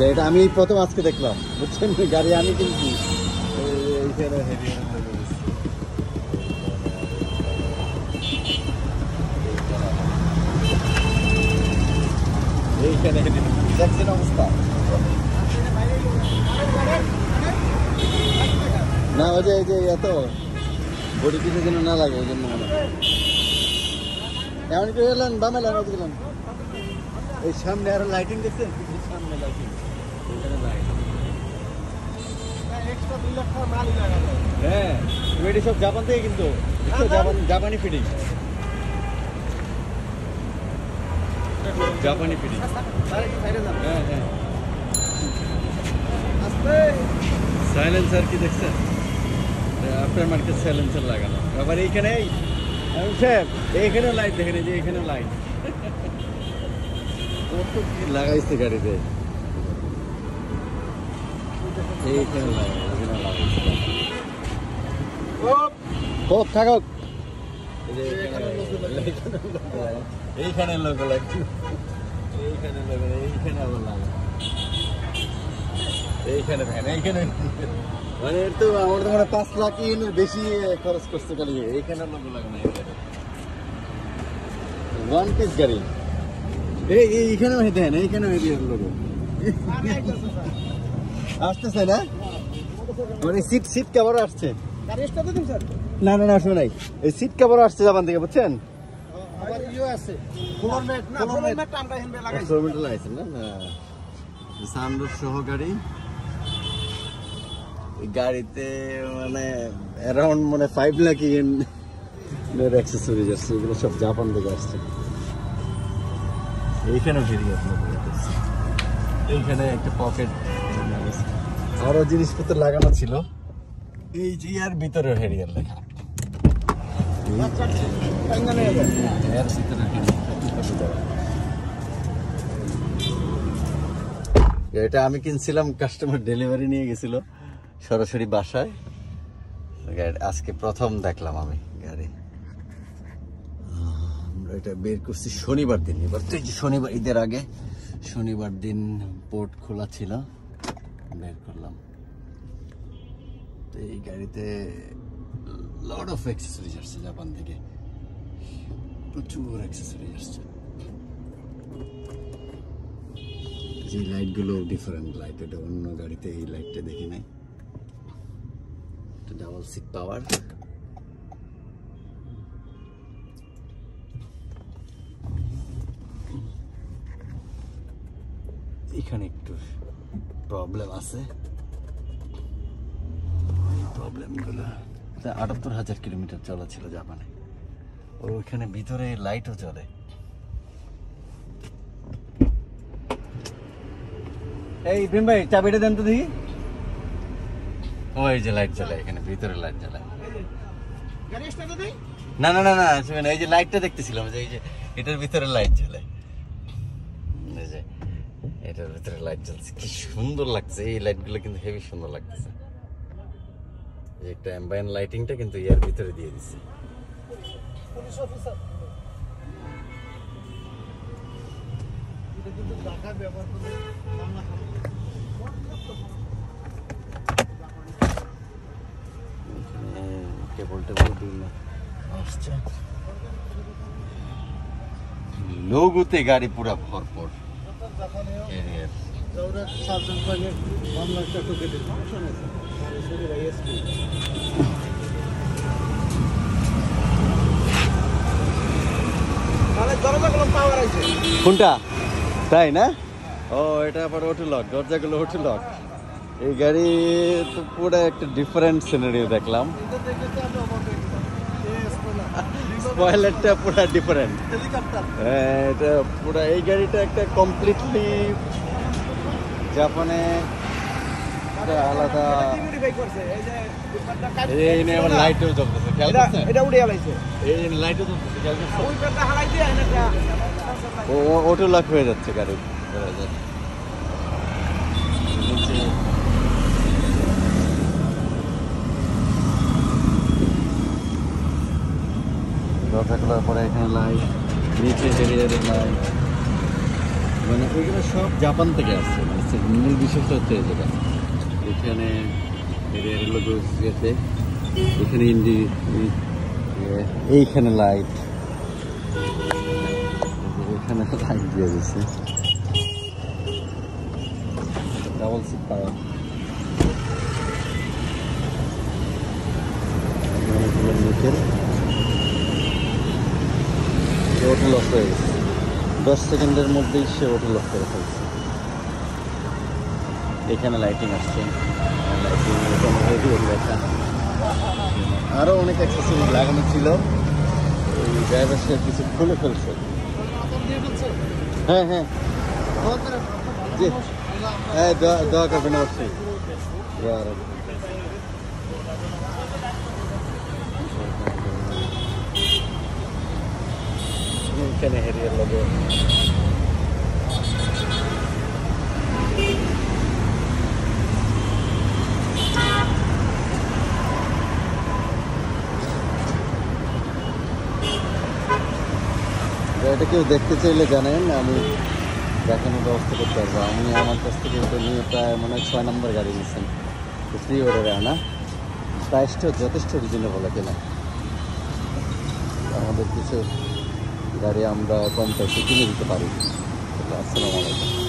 এটা আমি প্রথম আজকে দেখলাম, বুঝছেন? গাড়ি আমি কিনছি এইখানে দেখছেন অবস্থা না, ওই যে এই যে এত বডি পিসের জন্য না লাগে, ওই জন্য মনে হয় এমন কি গেলেন বামে লাগাতে গেলেন। এই সামনে আরো লাইটিং দেখছেন, সামনে লাইটিং, এখানে লাইট। হ্যাঁ, এটি সব জাপান থেকে, কিন্তু জাপানি ফিটিং, জাপানি ফিটিং। হ্যাঁ হ্যাঁ, সাইলেন্সার কি দেখছেন? আফটার মার্কেট সাইলেন্সার লাগানো। আবার এইখানে এইখানেও লাইট দেখেন, যে এইখানেও লাইট কত কি লাগাইছে গাড়িতে। এইখানে থাকুক, এইখানে লোক লাগছে, এইখানে লোক, এইখানে আবার লাগে, এইখানে দেখেন, এইখানে মানে তো আমার তো মানে 5 লাখ বেশি খরচ করছে খালি এইখানে লোক লাগে না। ওয়ান পিস গাড়ি এইখানেও দেন, এইখানেও লোক আসতেছে না, মানে সিট কভার আসছে। না না না, শুনে নাই, এই সিট কভার আসছে জাপান থেকে, বুঝছেন? সানরুফ সহ গাড়ি, গাড়িতে মানে অ্যারাউন্ড মানে 5 লাখ অ্যাক্সেসরিজ আসছে, এগুলো সব জাপান থেকে আসছে। এইখানেও ফিরিয়ে এইখানে একটা পকেট, আরো জিনিসপত্র লাগানো ছিল। এই যে এর ভিতরে হেরিয়ার লেখা, এটা আমি কিনছিলাম, কাস্টমার ডেলিভারি নিয়ে গেছিল সরাসরি বাসায়। আজকে প্রথম দেখলাম আমি গাড়ি। আমরা এটা বের করছি শনিবার দিন, এবার তো এই যে শনিবার, ঈদের আগে শনিবার দিন পোর্ট খোলা ছিল, বের করলাম। তো এই গাড়িতে লট অফ অ্যাক্সেসরিজ আসছে জাপান থেকে, প্রচুর অ্যাক্সেসরিজ আসছে। যে লাইটগুলো ডিফারেন্ট লাইট, এটা অন্য গাড়িতে এই লাইটটা দেখি নাই। ডাবল সিট পাওয়ার, এখানে একটু প্রবলেম আছে, এই প্রবলেমগুলো। 78,000 কিলোমিটার চলা ছিল জাপানে, ওইখানে ভিতরে লাইটও চলে। এই ইব্রাহিম ভাই, চাবিটা দেন তো দেখি। ওই যে লাইট জ্বলে, এখানে ভিতরে লাইট জ্বলে। না না না না, শুনেন, এই যে লাইটটা দেখতেছিলাম, যে এই যে এটার ভিতরে লাইট জ্বলে, এই যে এটার ভিতরে লাইট জ্বলছে, কি সুন্দর লাগছে। এই লাইটগুলো কিন্তু হেভি সুন্দর লাগতেছে। একটা অ্যাম্বিয়েন্ট লাইটিংটা কিন্তু এর ভিতরে দিয়ে দিচ্ছে। লোগোতে গাড়ি পুরা ভরপুর। কোনটা তাই না? ও, এটা আবার অটো লক, দরজাগুলো অটো লক। এই গাড়ি তো পুরো একটা ডিফারেন্ট সিনারি দেখলাম, স্পয়লারটা পুরো ডিফারেন্ট। এটা পুরো, এই গাড়িটা একটা কমপ্লিটলি জাপানে আলাদা। এই নিয়ে আবার লাইটও জ্বলতেছে, খেয়াল করছেন? এটা উড়ে আলাইছে, এই লাইটও জ্বলতেছে, খেয়াল করছেন? ওইটা হালাই দিয়ে এটা অটো লক হয়ে যাচ্ছে গাড়ি। দরজা খোলার পরে এখানে লাইট, নিচে বেরিয়ে লাইট, মানে ওইগুলো সব জাপান থেকে আসছে, মানে মূল বিশেষটা হচ্ছে এই জায়গা। এখানে লোগো ইয়েতে, এখানে এইখানে লাইট, এখানে লাইট দিয়ে দিচ্ছে, ডাবল সিট পাওয়ার। ওটা লক হয়ে গেছে, 10 সেকেন্ডের মধ্যেই সে ওটা লক করে ফেলছে। এখানে লাইটিং আসছে, লাইটিং লেখা, আরও অনেক অ্যাক্সেসরিজ লাগানো ছিল। ওই ড্রাইভার সে কিছু খুলে ফেলছে। হ্যাঁ হ্যাঁ জি হ্যাঁ, দোয়া করবেন অবশ্যই। এখানে হেরিয়ার লোগো, এটা কেউ দেখতে চাইলে জানেন, আমি দেখানোর ব্যবস্থা করতে পারবো। আমি আমার কাছ থেকে এটা নিয়ে প্রায় মনে হয় 6 নম্বর গাড়ি নিয়েছেন, ফ্রি অর্ডারে আনা। প্রাইসটাও যথেষ্ট রিজনেবল কিনা। আমাদের কিছু গাড়ি আমরা কম প্রাইসে কিনে দিতে পারি। আসসালামু আলাইকুম।